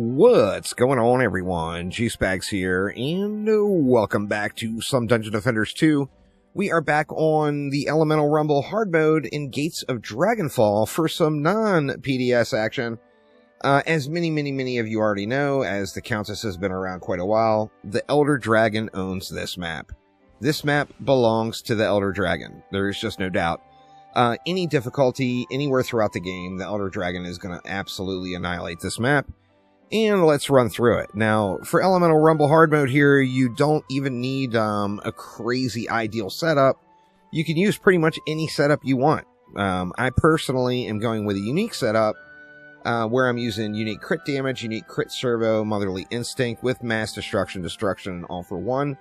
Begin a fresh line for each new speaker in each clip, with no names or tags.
What's going on, everyone? Juicebags here, and welcome back to some Dungeon Defenders 2. We are back on the Elemental Rumble hard mode in Gates of Dragonfall for some non-PDS action. As many of you already know, as the Countess has been around quite a while, the Elder Dragon owns this map. This map belongs to the Elder Dragon. There is just no doubt. Any difficulty anywhere throughout the game, the Elder Dragon is going to absolutely annihilate this map. And let's run through it. Now, for Elemental Rumble hard mode here, you don't even need a crazy ideal setup. You can use pretty much any setup you want. I personally am going with a unique setup where I'm using unique crit damage, unique crit servo, motherly instinct with mass destruction, and all for one.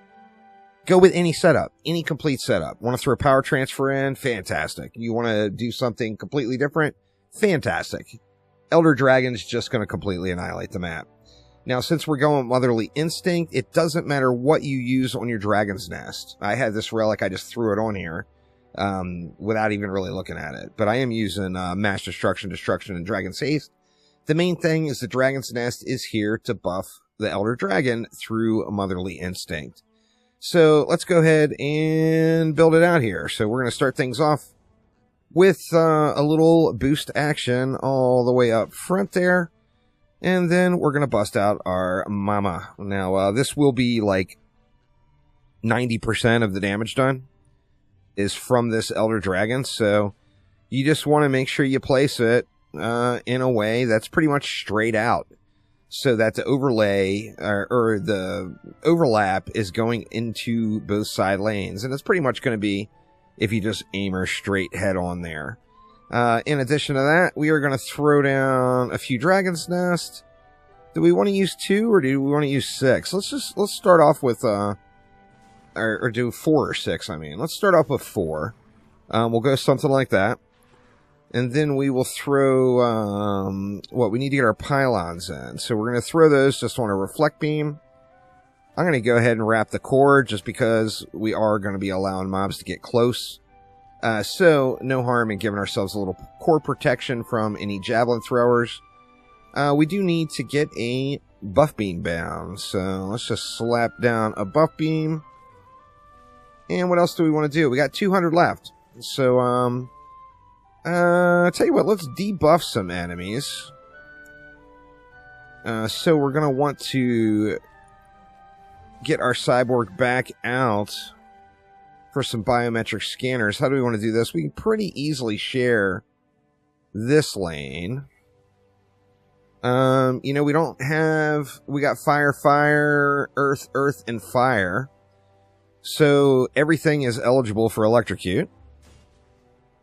Go with any setup, any complete setup. Want to throw power transfer in? Fantastic. You want to do something completely different? Fantastic. Elder Dragon's just going to completely annihilate the map. Now, since we're going Motherly Instinct, it doesn't matter what you use on your Dragon's Nest. I had this relic, I just threw it on here without even really looking at it. But I am using Mass Destruction, and Dragon's Haste. The main thing is the Dragon's Nest is here to buff the Elder Dragon through Motherly Instinct. So let's go ahead and build it out here. So we're going to start things off with a little boost action all the way up front there. And then we're going to bust out our mama. Now, this will be like 90% of the damage done is from this Elder Dragon. So you just want to make sure you place it in a way that's pretty much straight out, so that the overlay or the overlap is going into both side lanes. And it's pretty much going to be if you just aim her straight head on there. In addition to that, we are going to throw down a few Dragon's Nest. Do we want to use 2 or do we want to use 6? Let's start off with or do 4 or 6. I mean, let's start off with 4. We'll go something like that, and then we will throw we need to get our pylons in. So we're going to throw those just on a reflect beam. I'm going to go ahead and wrap the core just because we are going to be allowing mobs to get close. So no harm in giving ourselves a little core protection from any javelin throwers. We do need to get a buff beam bound. So let's just slap down a buff beam. And what else do we want to do? We got 200 left. So, tell you what, let's debuff some enemies. So we're going to want to get our cyborg back out for some biometric scanners. How do we want to do this? We can pretty easily share this lane. You know, we got fire, earth, and fire. So everything is eligible for electrocute.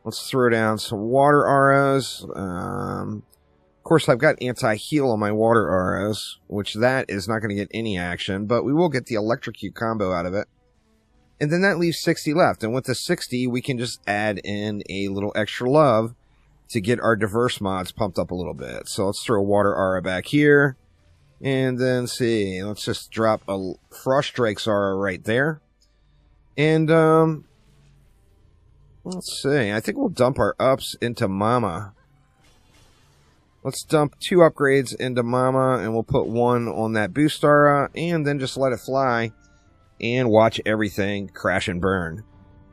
Let's throw down some water arrows. Of course, I've got anti-heal on my water arrows, which that is not going to get any action, but we will get the electrocute combo out of it. And then that leaves 60 left, and with the 60, we can just add in a little extra love to get our diverse mods pumped up a little bit. So let's throw a water aura back here, and then see, let's just drop a Frost Drake's aura right there. And, let's see, I think we'll dump our ups into Mama. Let's dump 2 upgrades into Mama, and we'll put 1 on that boost aura, and then just let it fly, and watch everything crash and burn.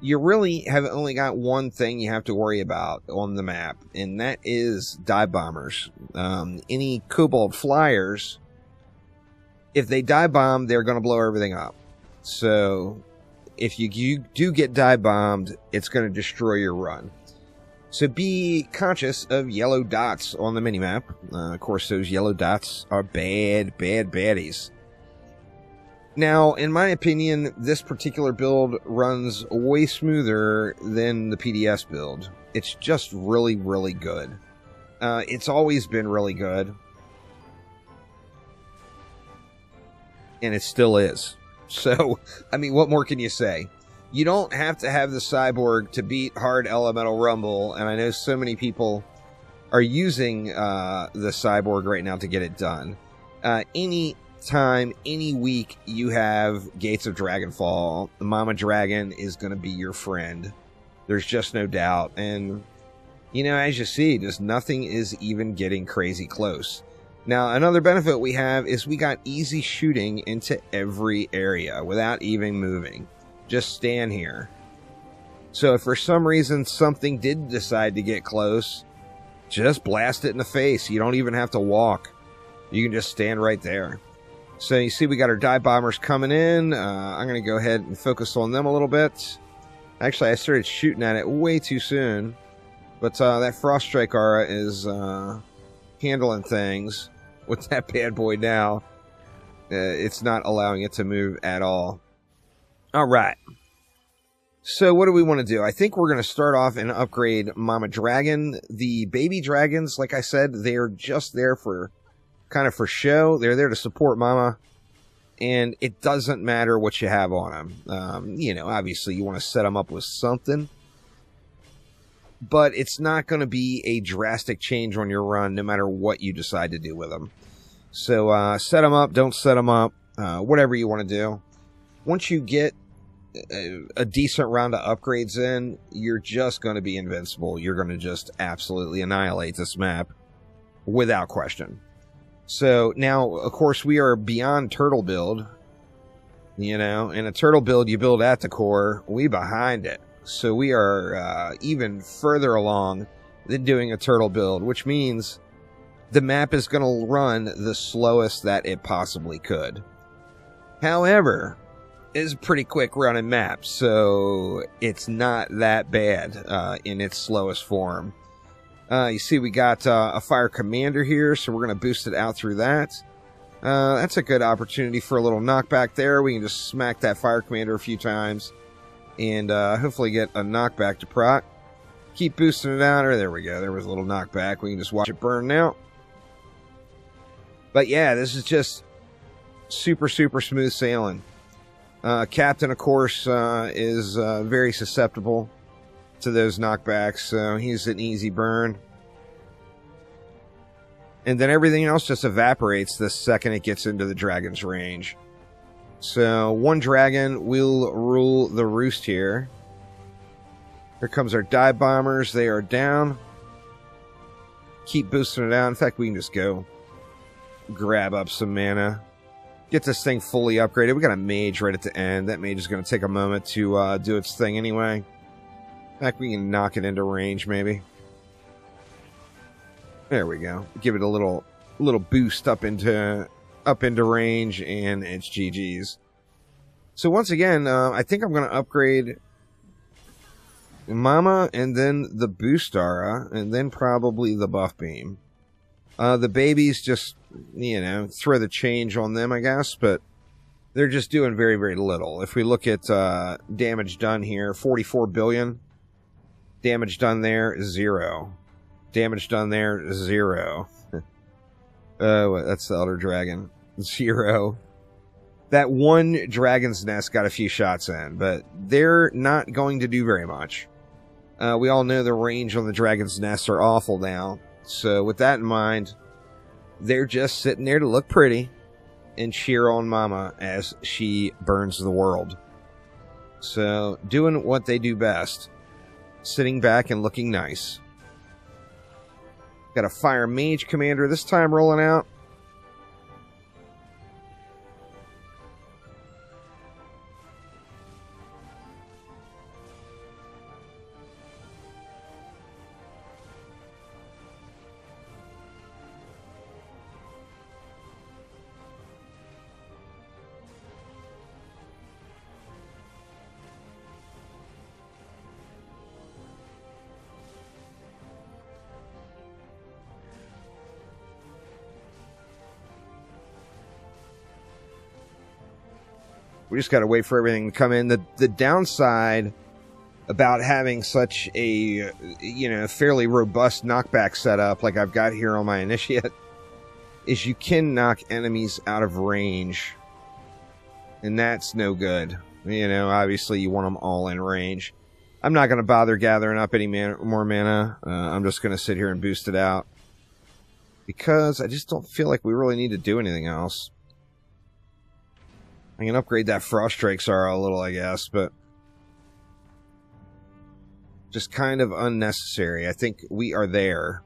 You really have only got one thing you have to worry about on the map, and that is dive bombers. Any kobold flyers, if they dive bomb, they're going to blow everything up. So if you do get dive bombed, it's going to destroy your run. So be conscious of yellow dots on the minimap. Of course, those yellow dots are bad baddies. Now, in my opinion, this particular build runs way smoother than the PDS build. It's just really good. It's always been really good. And it still is. So, I mean, what more can you say? You don't have to have the cyborg to beat hard Elemental Rumble, and I know so many people are using the cyborg right now to get it done. Any time, any week you have Gates of Dragonfall, the Mama Dragon is going to be your friend. There's just no doubt. And, you know, as you see, just nothing is even getting crazy close. Now, another benefit we have is we got easy shooting into every area without even moving. Just stand here. So if for some reason something did decide to get close, just blast it in the face. You don't even have to walk. You can just stand right there. So you see we got our dive bombers coming in. I'm going to go ahead and focus on them a little bit. Actually, I started shooting at it way too soon. But that Frost Strike aura is handling things with that bad boy now. It's not allowing it to move at all. All right. So what do we want to do? I think we're going to start off and upgrade Mama Dragon. The baby dragons, like I said, they're just there for kind of for show. They're there to support Mama. And it doesn't matter what you have on them. You know, obviously you want to set them up with something. But it's not going to be a drastic change on your run no matter what you decide to do with them. So set them up, don't set them up, whatever you want to do. Once you get a decent round of upgrades in, you're just going to be invincible. You're going to just absolutely annihilate this map without question. So now, of course, we are beyond turtle build. You know, in a turtle build, you build at the core. We behind it. So we are even further along than doing a turtle build, which means the map is going to run the slowest that it possibly could. However, it's a pretty quick running map, so it's not that bad in its slowest form. You see we got a fire commander here, so we're going to boost it out through that. That's a good opportunity for a little knockback there. We can just smack that fire commander a few times and hopefully get a knockback to proc. Keep boosting it out. Or there we go. There was a little knockback. We can just watch it burn now. But yeah, this is just super, super smooth sailing. Captain, of course, is very susceptible to those knockbacks, so he's an easy burn. And then everything else just evaporates the second it gets into the dragon's range. So one dragon will rule the roost here. Here comes our dive bombers. They are down. Keep boosting it out. In fact, we can just go grab up some mana. Get this thing fully upgraded. We got a mage right at the end. That mage is going to take a moment to do its thing anyway. In fact, we can knock it into range, maybe. There we go. Give it a little boost up into range, and it's GG's. So once again, I think I'm going to upgrade Mama, and then the boost aura, and then probably the buff beam. The babies just, you know, throw the change on them, I guess, but they're just doing very, very little. If we look at damage done here, 44 billion. Damage done there, 0. Damage done there, 0. Oh, that's the Elder Dragon. 0. That one dragon's nest got a few shots in, but they're not going to do very much. We all know the range on the dragon's nests are awful now. So with that in mind, they're just sitting there to look pretty and cheer on Mama as she burns the world. So doing what they do best. Sitting back and looking nice. Got a fire mage commander this time rolling out. We just got to wait for everything to come in. The downside about having such a, you know, fairly robust knockback setup like I've got here on my initiate is you can knock enemies out of range. And that's no good. You know, obviously you want them all in range. I'm not going to bother gathering up any more mana. I'm just going to sit here and boost it out. Because I just don't feel like we really need to do anything else. I can upgrade that Frost Strikes aura a little, I guess, but just kind of unnecessary. I think we are there.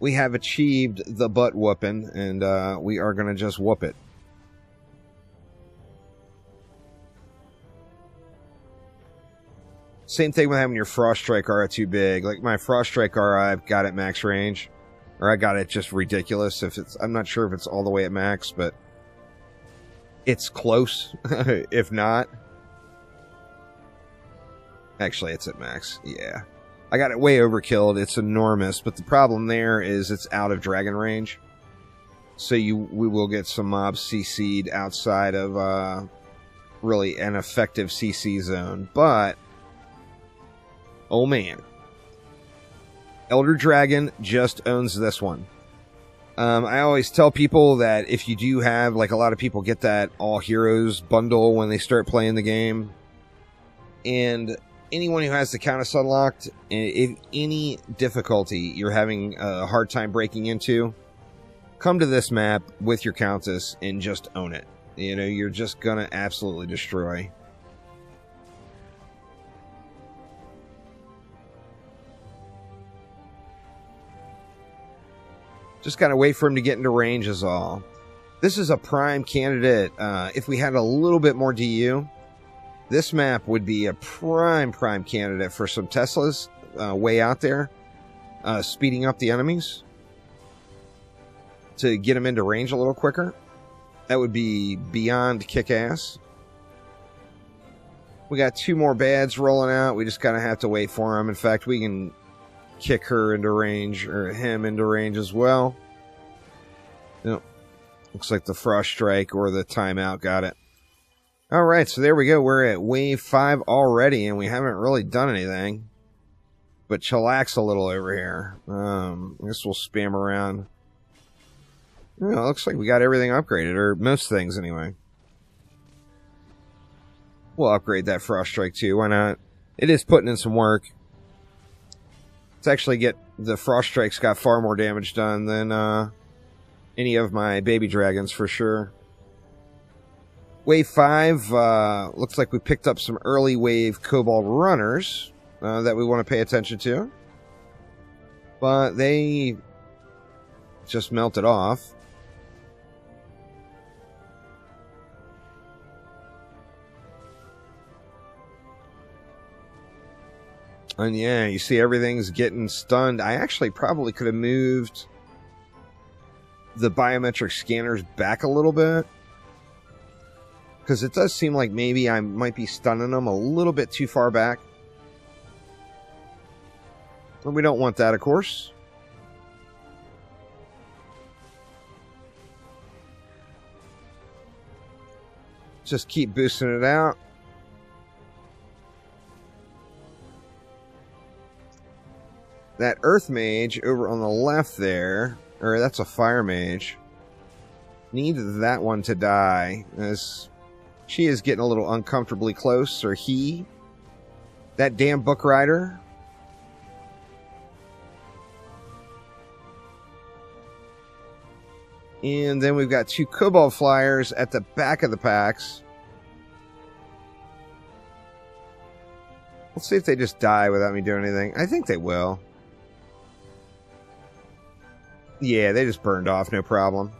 we have achieved the butt whooping, and we are going to just whoop it. Same thing with having your Frost Strike aura too big. Like my Frost Strike aura, I've got at max range. Or I got it just ridiculous. I'm not sure if it's all the way at max, but it's close, if not. Actually, it's at max, yeah. I got it way overkilled. It's enormous, but the problem there is it's out of dragon range. So we will get some mobs CC'd outside of really an effective CC zone. But, oh man. Elder Dragon just owns this one. I always tell people that if you do have, like a lot of people get that All Heroes bundle when they start playing the game. And anyone who has the Countess unlocked, if any difficulty you're having a hard time breaking into, come to this map with your Countess and just own it. You know, you're just gonna absolutely destroy. Just gotta wait for him to get into range is all. This is a prime candidate. If we had a little bit more DU, this map would be a prime candidate for some Teslas way out there, speeding up the enemies to get them into range a little quicker. That would be beyond kick-ass. We got 2 more bads rolling out. We just gotta have to wait for them. In fact, we can kick her into range, or him into range as well. Yep. Looks like the Frost Strike or the timeout got it. Alright, so there we go. We're at wave 5 already, and we haven't really done anything but chillax a little over here. I guess we'll spam around. You know, looks like we got everything upgraded, or most things anyway. We'll upgrade that Frost Strike too, why not? It is putting in some work. Let's actually get the Frost Strike's got far more damage done than any of my baby dragons for sure. Wave 5, looks like we picked up some early wave Cobalt runners that we want to pay attention to. But they just melted off. And yeah, you see everything's getting stunned. I actually probably could have moved the biometric scanners back a little bit, because it does seem like maybe I might be stunning them a little bit too far back. But we don't want that, of course. Just keep boosting it out. That Earth Mage over on the left there, or that's a Fire Mage, need that one to die, as she is getting a little uncomfortably close, or he. That damn Book Rider. And then we've got 2 Cobalt Flyers at the back of the packs. Let's see if they just die without me doing anything. I think they will. Yeah, they just burned off, no problem.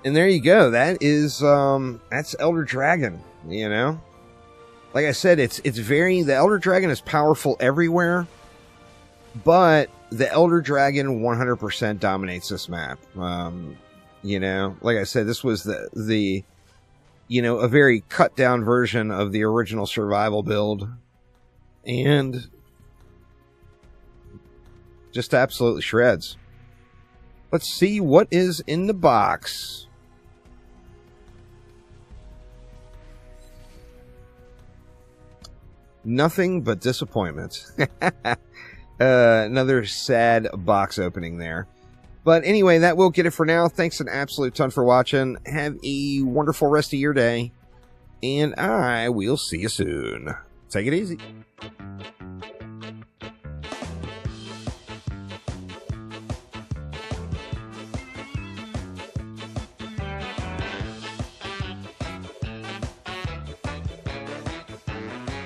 And there you go. That is, that's Elder Dragon, you know? Like I said, it's very, the Elder Dragon is powerful everywhere, but the Elder Dragon 100% dominates this map. You know, like I said, this was the you know, a very cut down version of the original survival build. And just absolutely shreds. Let's see what is in the box. Nothing but disappointment. Another sad box opening there. But anyway, that will get it for now. Thanks an absolute ton for watching. Have a wonderful rest of your day. And I will see you soon. Take it easy.